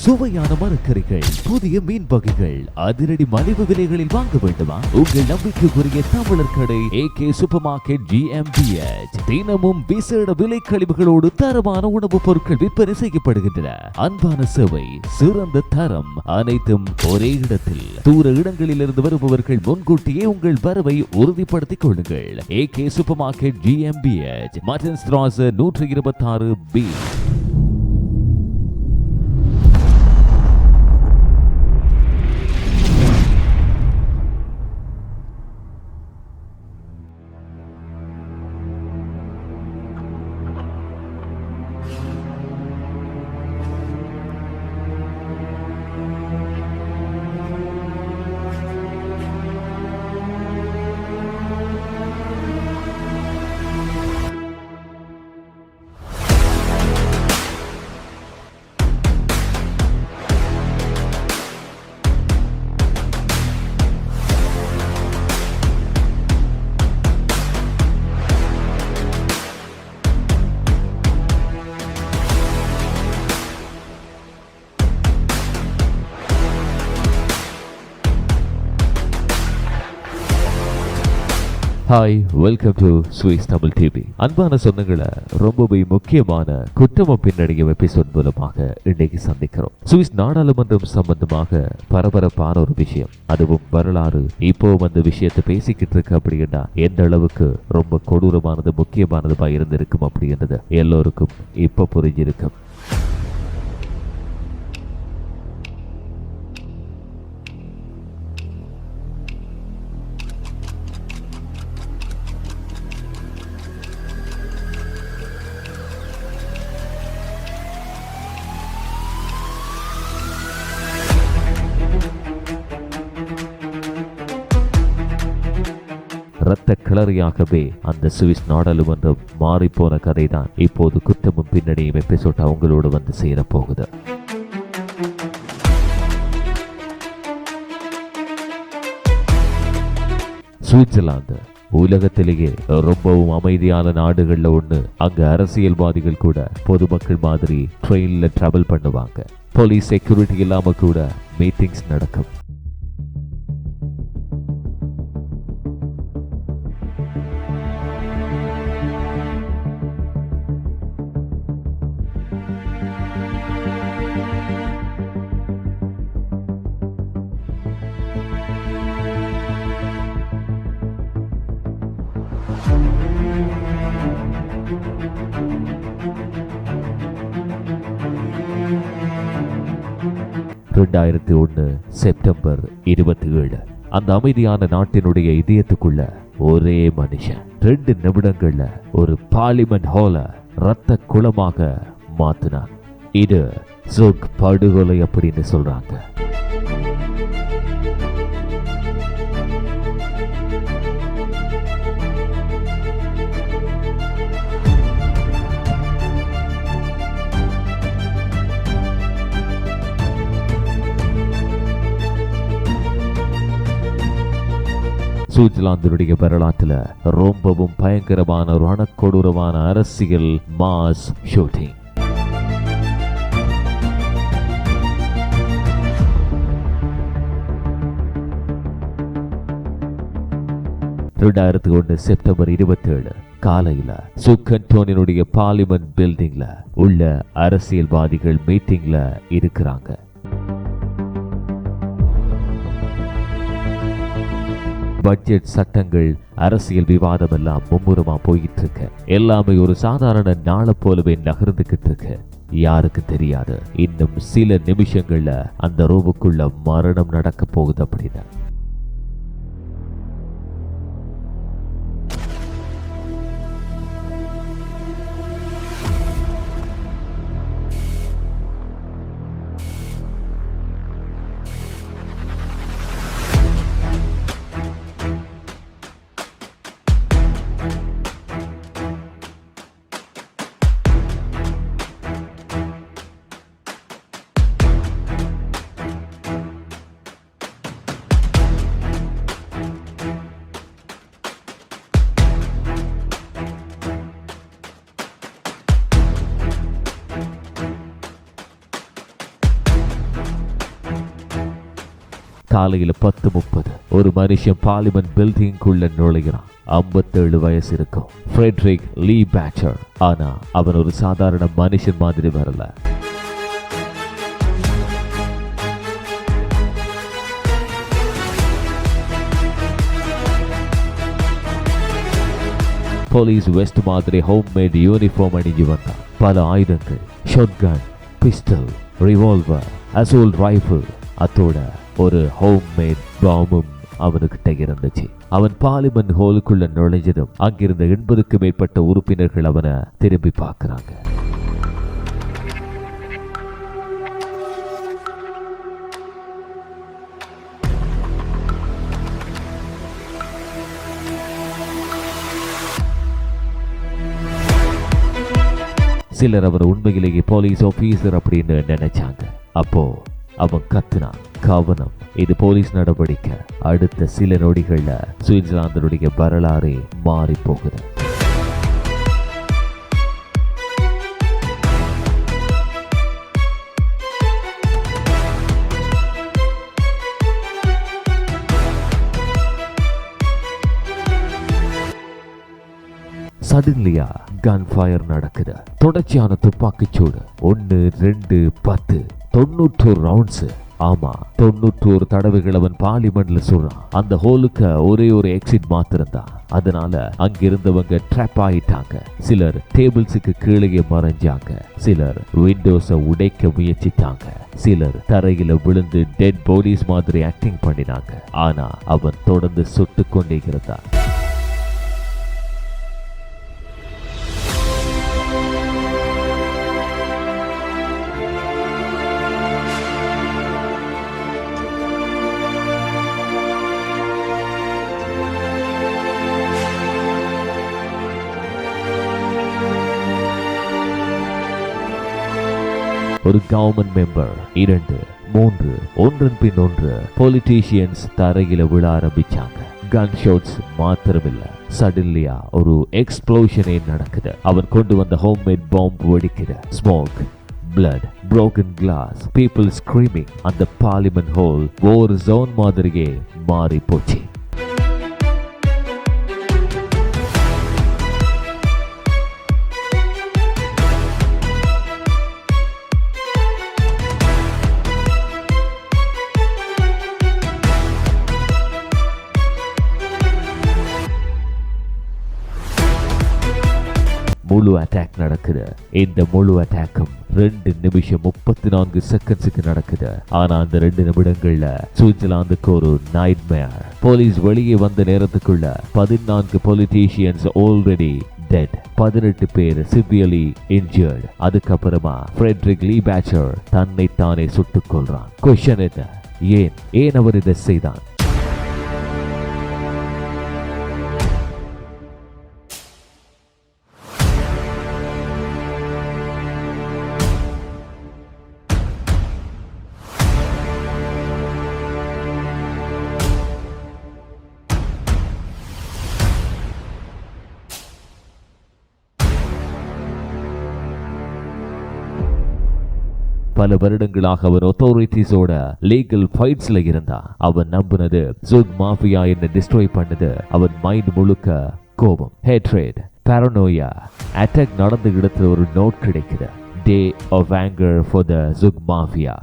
சுவையான மரக்கறிகள், புதிய மீன் வகைகள், அதிரடி மலிவு விலைகளில் வாங்க வேண்டுமா? உங்கள் நம்பிக்கைக்குரிய தமிழர் கடை AK சூப்பர் மார்க்கெட் GmbH. தினமும் விசேட விலை கழிவுகளோடு தரமான உணவுப் பொருட்கள் விற்பனை செய்யப்படுகின்றன. அன்பான சேவை, சிறந்த தரம், அனைத்தும் ஒரே இடத்தில். தூர இடங்களிலிருந்து வருபவர்கள் முன்கூட்டியே உங்கள் வரவை உறுதிப்படுத்திக் கொள்ளுங்கள். AK super market GmbH, Mattenstrasse 126B. Hi, welcome to Swiss Tamil TV. அன்பான சொந்தங்களை, ரொம்பவே முக்கியமான குற்றமும் பின்னணியும் எபிசோட் மூலமாக இன்னைக்கு சந்திக்கிறோம். சுவிஸ் நாடாளுமன்றம் சம்பந்தமாக பரபரப்பான ஒரு விஷயம், அதுவும் வரலாறு இப்போ வந்து விஷயத்தை பேசிக்கிட்டு இருக்கு அப்படின்னா எந்த அளவுக்கு ரொம்ப கொடூரமானது முக்கியமானதுமா இருந்திருக்கும் அப்படின்றது எல்லோருக்கும் இப்ப புரிஞ்சிருக்கும். இரத்த கிளறியாகவே அந்த சுவிஸ் நாடாளுமன்றம் மாறிப்போன கதை தான் இப்போது குற்றமும் பின்னணியும் எபிசோட் அவங்களோடு வந்து சேரப்போகுது. சுவிட்சர்லாந்து உலகத்திலேயே ரொம்பவும் அமைதியான நாடுகள்ல ஒண்ணு. அங்க அரசியல்வாதிகள் கூட பொதுமக்கள் மாதிரி ட்ரெயின்ல டிராவல் பண்ணுவாங்க. போலீஸ் செக்யூரிட்டி இல்லாம கூட மீட்டிங்ஸ் நடக்கும். செப்டம்பர் 27 அந்த அமைதியான நாட்டினுடைய இதயத்துக்குள்ள ஒரே மனுஷன் 2 நிமிடங்கள்ல ஒரு பார்லிமெண்ட் ஹால ரத்த குளமாக மாத்தினான். இது ஜூக் படுகொலை அப்படின்னு சொல்றாங்க. சுவிட்சர்லாந்தினுடைய வரலாற்றுல ரொம்பவும் பயங்கரமான ஒரு அணக்கொடூரமான அரசியல் மாஸ் ஷூட்டிங். செப்டம்பர் 27 காலையில சுக்கன்டோனினுடைய பார்லிமெண்ட் பில்டிங்ல உள்ள அரசியல்வாதிகள் மீட்டிங்ல இருக்கிறாங்க. பட்ஜெட் சட்டங்கள், அரசியல் விவாதம் எல்லாம் மும்முரமா போயிட்டு இருக்கு. எல்லாமே ஒரு சாதாரண நாளை போலவே நகர்ந்துகிட்டு இருக்கு. யாருக்கு தெரியாது இன்னும் சில நிமிஷங்கள்ல அந்த ரூமுக்குள்ள மரணம் நடக்க போகுது அப்படின்னு. காலையில 10:30 ஒரு மனுஷன் பார்லிமெண்ட் பில்டிங்குள்ள நுழைகிறான். 57 வயசு இருக்கும். ஃப்ரெட்ரிக் லீ பேச்சர். ஆனா அவன் ஒரு சாதாரண மனுஷன் மாதிரி வரல. போலீஸ் வெஸ்ட் மாதிரி ஹோம்மேட் யூனிஃபார்ம் அணிஞ்சு வந்தான். பல ஆயுதங்கள், ஷாட்கன், பிஸ்டல், ரிவால்வர், அசோல்ட் ரைஃபிள், அத்தோட ஒரு ஹோம்மேட் பாம்பும் அவனுக்கிட்ட இருந்துச்சு. அவன் பார்லிமெண்ட் ஹாலுக்குள்ள நுழைஞ்சதும் அங்கிருந்த 80க்கும் மேற்பட்ட உறுப்பினர்கள் அவனை திரும்பி பார்க்கிறாங்க. சிலர் அவர் உண்மையிலேயே போலீஸ் ஆபீசர் அப்படின்னு நினைச்சாங்க. அப்போ அவன் கத்துனான், கவனம், இது போலீஸ் நடவடிக்கை. அடுத்த சில நொடிகள்ல சுவிட்சர்லாந்தினுடைய வரலாறே மாறி போகுது. சடன்லியா கன் ஃபயர் நடக்குது. தொடர்ச்சியான துப்பாக்கிச்சூடு. 1, 2, 10, 91 ரவுண்ட்ஸ். ஆமா, 91 தடவைகள் அவன் பார்லிமெண்ட்ல சொல்றான். அந்த ஹோலுக்கு ஒரே ஒரு எக்ஸிட் மாத்திரம் தான். அதனால அங்கிருந்தவங்க ட்ராப் ஆயிட்டாங்க. சிலர் டேபிள்ஸுக்கு கீழே மறைஞ்சாங்க. சிலர் விண்டோஸை உடைக்க முயற்சித்தாங்க. சிலர் தரையில விழுந்து டெட் போலீஸ் மாதிரி ஆக்டிங் பண்ணினாங்க. ஆனா அவன் தொடர்ந்து சுட்டு கொண்டே இருந்தான். ஒரு கவர்மெண்ட் மெம்பர், 2, 3, ஒன்றன் பின் ஒன்று பொலிட்டீஷியன்ஸ் தரையில விழ ஆரம்பிச்சாங்க. கன் ஷாட்ஸ் மாத்திரமில்ல, சடன்லியா ஒரு எக்ஸ்ப்ளோஷனே நடக்குது. அவன் கொண்டு வந்த ஹோம்மேட் பாம்பு வெடிக்குது. Smoke, blood, broken glass, people screaming. அந்த பார்லிமெண்ட் ஹால் ஒரு ஜோன் மாதிரியே மாறி போச்சு. முழு அட்டாக் நடக்குது. இந்த முழு அட்டாக்கும் 2 நிமிஷம் 34 செகண்ட்ஸுக்கு நடக்குது. ஆனா அந்த 2 நிமிடங்கள்ல சுவிட்சர்லாந்துக்கு ஒரு நைட்மேர். போலீஸ் வெளியே வந்த நேரத்துக்குள்ள 14 பொலிட்டீஷியன்ஸ் ஆல்ரெடி டெட், 18 பேர் சிவியர்லி இன்ஜர்ட். அதுக்கப்புறமா ஃப்ரெட்ரிக் லீ பேச்சர் தன்னை தானே சுட்டுக் கொள்றான். கொஸ்டின் என்ன, ஏன் அவர் இதை செய்தான்? பல வருடங்களாக அவன் அத்தாரிட்டிஸோட லீகல் ஃபைட்ஸ்ல இருந்தான். அவன் நம்பினது ஜுக் மாஃபியா என்ன டிஸ்ட்ராய் பண்ணது. அவன் மைண்ட் முழுக்க கோபம், ஹேட்ரேட், பாரனோயா. அட்டாக் நடந்த இடத்துல ஒரு நோட் கிடைக்குது. Day of anger for the jug mafia.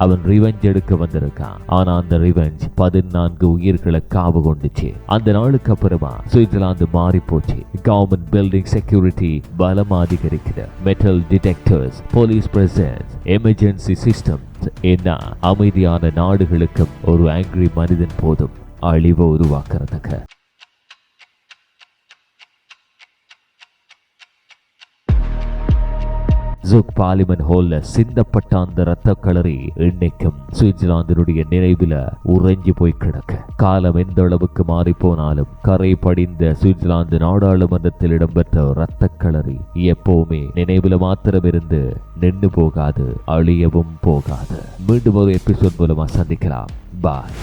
அவன் ரிவெஞ்ச் எடுக்க வந்திருக்கான். ஆனா அந்த ரிவெஞ்ச் 14 உயிர்களை காவு கொண்டுச்சு. அந்த நாளுக்கு அப்புறமா சுவிட்சர்லாந்து மாறி போச்சு. கவர்மெண்ட் பில்டிங் செக்யூரிட்டி பலமா அதிகரிக்குது. Metal detectors, police presence, emergency systems. என்ன அமைதியான நாடுகளுக்கும் ஒரு ஆங்கிரி மனிதன் போதும் அழிவை உருவாக்குறதுக்கு. ஜுக் பார்லிமெண்ட் ஹால்ல சிந்தப்பட்ட அந்த ரத்த களரி இன்னைக்கும் சுவிட்சர்லாந்தினுடைய நினைவுல உறைஞ்சி போய் கிடக்கு. காலம் எந்த அளவுக்கு மாறி போனாலும் கரை படிந்த சுவிட்சர்லாந்து நாடாளுமன்றத்தில் இடம்பெற்ற ரத்த களரி எப்பவுமே நினைவுல மாத்திரம் இருந்து நின்று போகாது, அழியவும் போகாது. மீண்டும் ஒரு எபிசோட் மூலமா சந்திக்கலாம். பாய்.